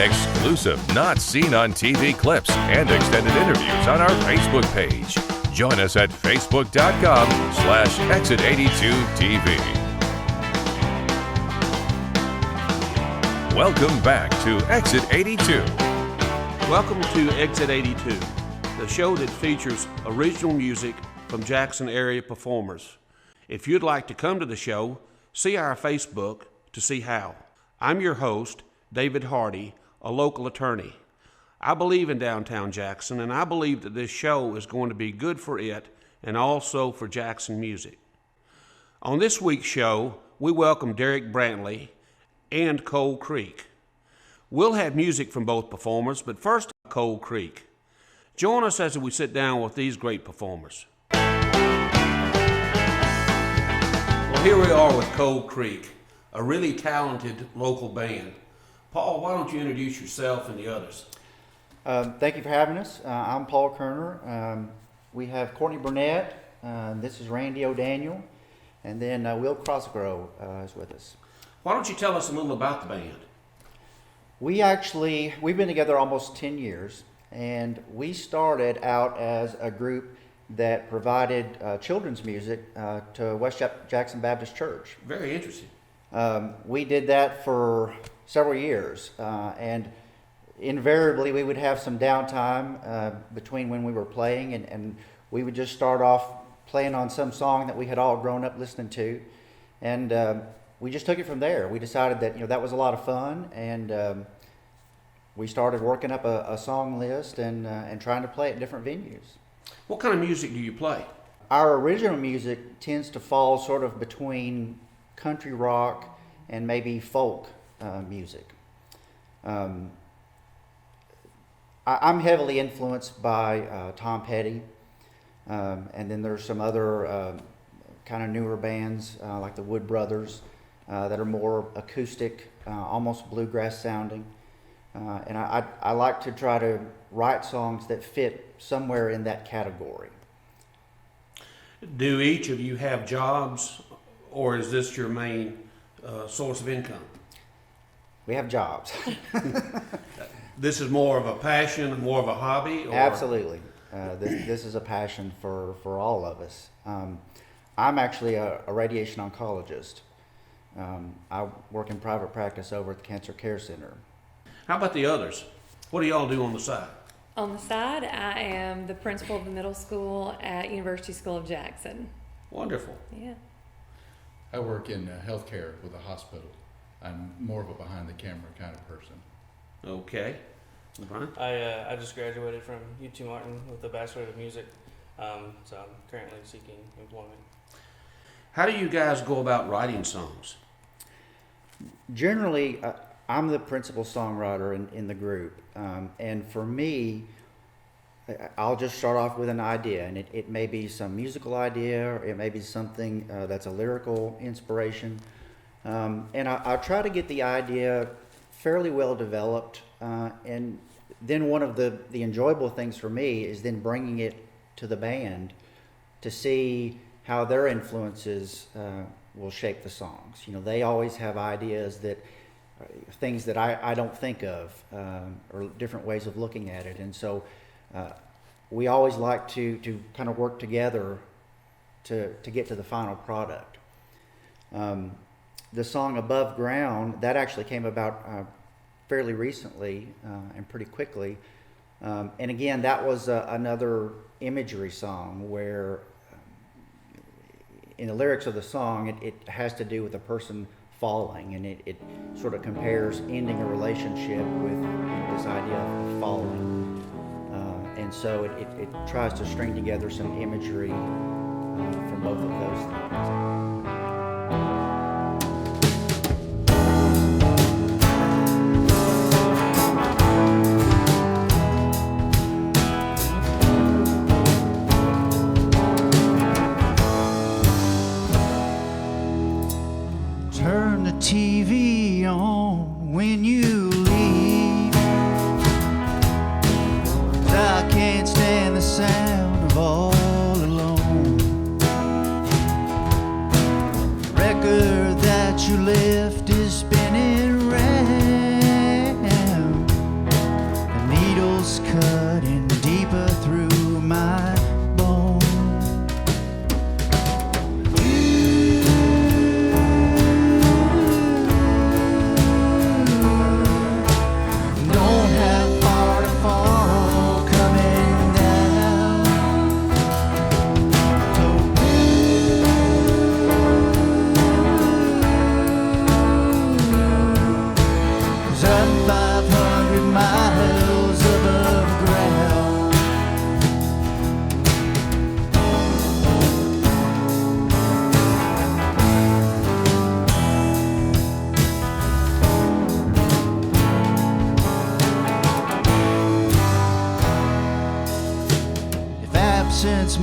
exclusive not seen on TV clips, and extended interviews on our Facebook page. Join us at facebook.com/Exit82TV. Welcome back to Exit 82. Welcome to Exit 82, the show that features original music from Jackson area performers. If you'd like to come to the show, see our Facebook to see how. I'm your host, David Hardy, a local attorney. I believe in downtown Jackson, and I believe that this show is going to be good for it and also for Jackson music. On this week's show, we welcome Derrick Brantley and Coal Creek. We'll have music from both performers, but first, Coal Creek. Join us as we sit down with these great performers. Well, here we are with Coal Creek, a really talented local band. Paul, why don't you introduce yourself and the others? Thank you for having us. I'm Paul Kerner. We have Courtney Burnett. This is Randy O'Daniel. And then Will Crossgrove is with us. Why don't you tell us a little about the band? We've been together almost 10 years. And we started out as a group that provided children's music to West Jackson Baptist Church. Very interesting. We did that for several years, and invariably we would have some downtime between when we were playing, and we would just start off playing on some song that we had all grown up listening to, and we just took it from there. We decided that that was a lot of fun, and we started working up a song list and trying to play at different venues. What kind of music do you play? Our original music tends to fall sort of between country rock and maybe folk music. I'm heavily influenced by Tom Petty, and then there's some other kind of newer bands like the Wood Brothers that are more acoustic, almost bluegrass sounding. And I like to try to write songs that fit somewhere in that category. Do each of you have jobs, or is this your main source of income? We have jobs. This is more of a passion, more of a hobby? Or? Absolutely. This is a passion for all of us. I'm actually a radiation oncologist. I work in private practice over at the Cancer Care Center. How about the others? What do y'all do on the side? On the side, I am the principal of the middle school at University School of Jackson. Wonderful. Yeah. I work in healthcare with a hospital. I'm more of a behind-the-camera kind of person. Okay. Brian? I just graduated from UT Martin with a Bachelor of Music, so I'm currently seeking employment. How do you guys go about writing songs? Generally, I'm the principal songwriter in the group, and for me, I'll just start off with an idea, and it may be some musical idea, or it may be something that's a lyrical inspiration, and I try to get the idea fairly well developed, and then one of the enjoyable things for me is then bringing it to the band to see how their influences will shape the songs. They always have ideas things that I don't think of, or different ways of looking at it, and so we always like to kind of work together to get to the final product. The song Above Ground, that actually came about fairly recently and pretty quickly, and again, that was another imagery song where in the lyrics of the song it has to do with a person falling, and it sort of compares ending a relationship with this idea of falling, and so it tries to string together some imagery from both of those things. Turn the TV on when you leave. I can't stand the sound of all alone. Record that you left is spinning round.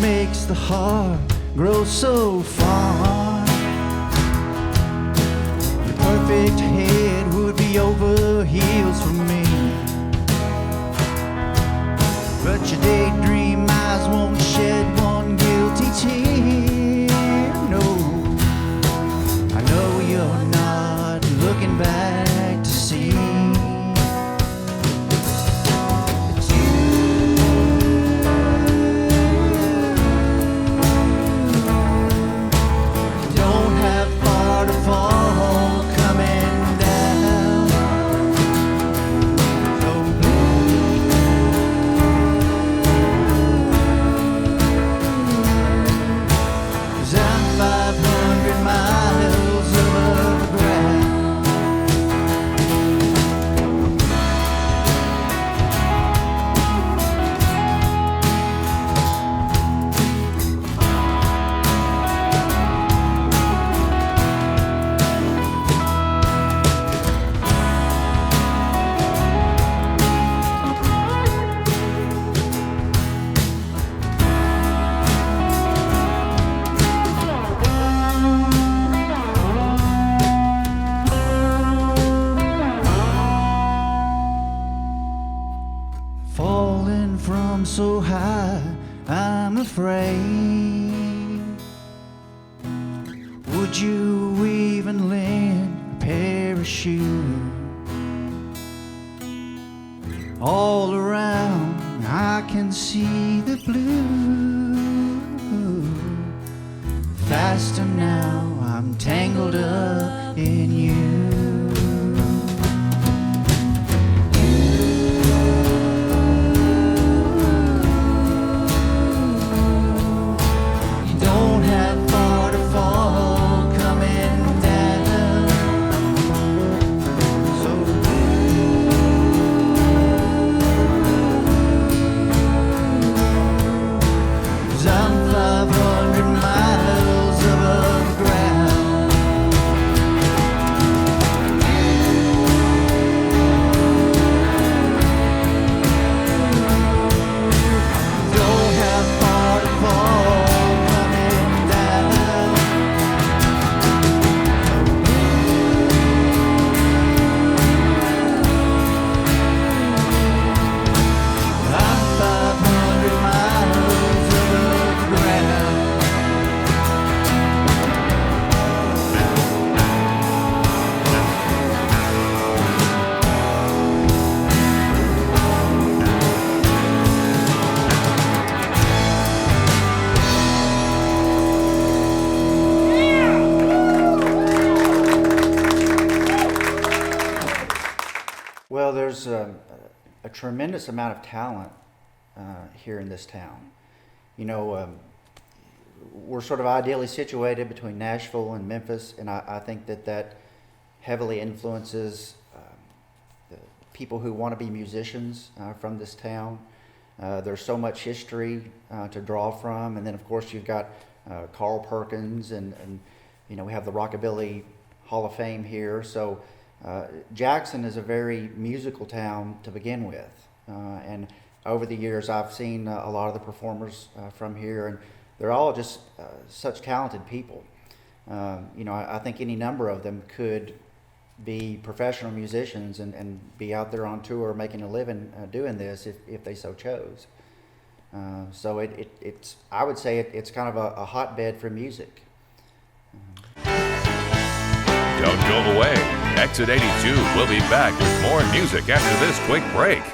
makes the heart grow so fond. Your perfect head would be over heels for me, but your daydream eyes won't shed one guilty tear. No, I know you're not looking back to see. It's you. Don't have far to fall coming down. So cause I'm 500 miles above the ground. Falling from so high, I'm afraid. Would you even lend a pair of shoes? All around I can see the blue. Faster now, I'm tangled up in you. You don't have far to fall coming down. So cause I'm 500 miles above the ground. Don't have far to fall coming down. I'm 500 miles above the ground. Well, there's a tremendous amount of talent here in this town. You know, we're sort of ideally situated between Nashville and Memphis, and I think that heavily influences the people who want to be musicians from this town. There's so much history to draw from, and then of course you've got Carl Perkins, and you know, we have the Rockabilly Hall of Fame here. So Jackson is a very musical town to begin with, and over the years I've seen a lot of the performers from here, and they're all just such talented people. You know, I think any number of them could be professional musicians and be out there on tour making a living doing this if they so chose. So it's I would say it's kind of a hotbed for music. Don't go away. Exit 82 will be back with more music after this quick break.